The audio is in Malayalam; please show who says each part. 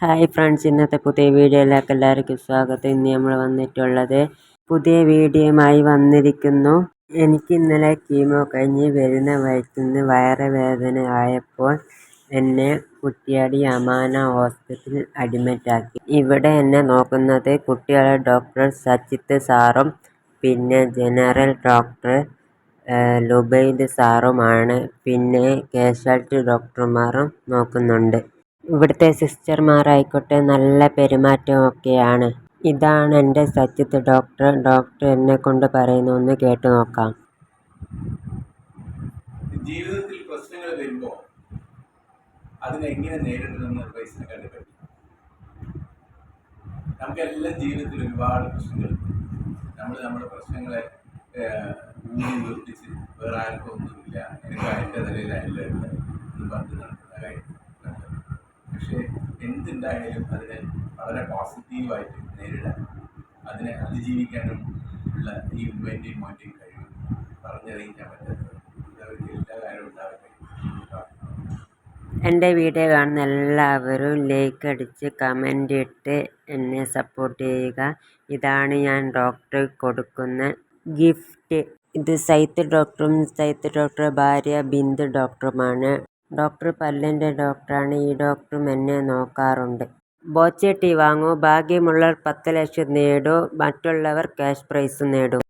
Speaker 1: ഹായ് ഫ്രണ്ട്സ്, ഇന്നത്തെ പുതിയ വീഡിയോയിലേക്ക് എല്ലാവർക്കും സ്വാഗതം. ഇന്ന് നമ്മൾ വന്നിട്ടുള്ളത് പുതിയ വീഡിയോയുമായി വന്നിരിക്കുന്നു. എനിക്ക് ഇന്നലെ കീമോ കഴിഞ്ഞ് വരുന്ന വഴിക്കുന്ന് വയറുവേദന ആയപ്പോൾ എന്നെ കുറ്റ്യാടി അമാന ഹോസ്പിറ്റലിൽ അഡ്മിറ്റാക്കി. ഇവിടെ എന്നെ നോക്കുന്നത് കുട്ടികളുടെ ഡോക്ടർ സജിത്ത് സാറും പിന്നെ ജനറൽ ഡോക്ടർ ലുബൈദ് സാറുമാണ്. പിന്നെ കാഷ്വാലിറ്റി ഡോക്ടർമാരും നോക്കുന്നുണ്ട്. ഇവിടുത്തെ സിസ്റ്റർമാരായിക്കോട്ടെ നല്ല പെരുമാറ്റമൊക്കെയാണ്. ഇതാണ് എൻ്റെ സജിത്ത് ഡോക്ടർ. ഡോക്ടർ എന്നെ കൊണ്ട് പറയുന്ന ഒന്ന് കേട്ടു നോക്കാം.
Speaker 2: ജീവിതത്തിൽ പ്രശ്നങ്ങൾ വരുമ്പോൾ അതിനെങ്ങനെ നേരിടണമെന്ന് വയസ്സിനെ കണ്ടുപറ്റി. നമുക്കെല്ലാം ജീവിതത്തിൽ ഒരുപാട് പ്രശ്നങ്ങളുണ്ട്. നമ്മുടെ പ്രശ്നങ്ങളെ വീർപ്പിച്ച് വേറെ ആർക്കും ഒന്നുമില്ല, എനിക്ക് എൻ്റെ നിലയിലല്ല എന്ന് പറഞ്ഞ് നടക്കുന്ന കാര്യം. പക്ഷേ എന്തുണ്ടായാലും അതിനെ വളരെ പോസിറ്റീവായിട്ട് നേരിടാൻ, അതിനെ അതിജീവിക്കാനും ഉള്ള ഈ ഉമ്മേൻ്റെയും മോൻ്റെയും കഴിവ് പറഞ്ഞറിയിക്കാൻ പറ്റാത്തത്. അവർക്ക് എല്ലാ കാര്യവും ഉണ്ടാവട്ടെ.
Speaker 1: എൻ്റെ വീഡിയോ കാണുന്ന എല്ലാവരും ലൈക്ക് അടിച്ച് കമൻ്റ് ഇട്ട് എന്നെ സപ്പോർട്ട് ചെയ്യുക. ഇതാണ് ഞാൻ ഡോക്ടർക്ക് കൊടുക്കുന്ന ഗിഫ്റ്റ്. ഇത് സൈത്ത് ഡോക്ടറും സൈത്ത് ഡോക്ടറുടെ ഭാര്യ ബിന്ദു ഡോക്ടറുമാണ്. ഡോക്ടർ പല്ലിൻ്റെ ഡോക്ടറാണ്. ഈ ഡോക്ടറും എന്നെ നോക്കാറുണ്ട്. ബോച്ചട്ടി വാങ്ങൂ, ഭാഗ്യമുള്ളവർ 10 ലക്ഷം നേടൂ, മറ്റുള്ളവർ ക്യാഷ് പ്രൈസ് നേടും.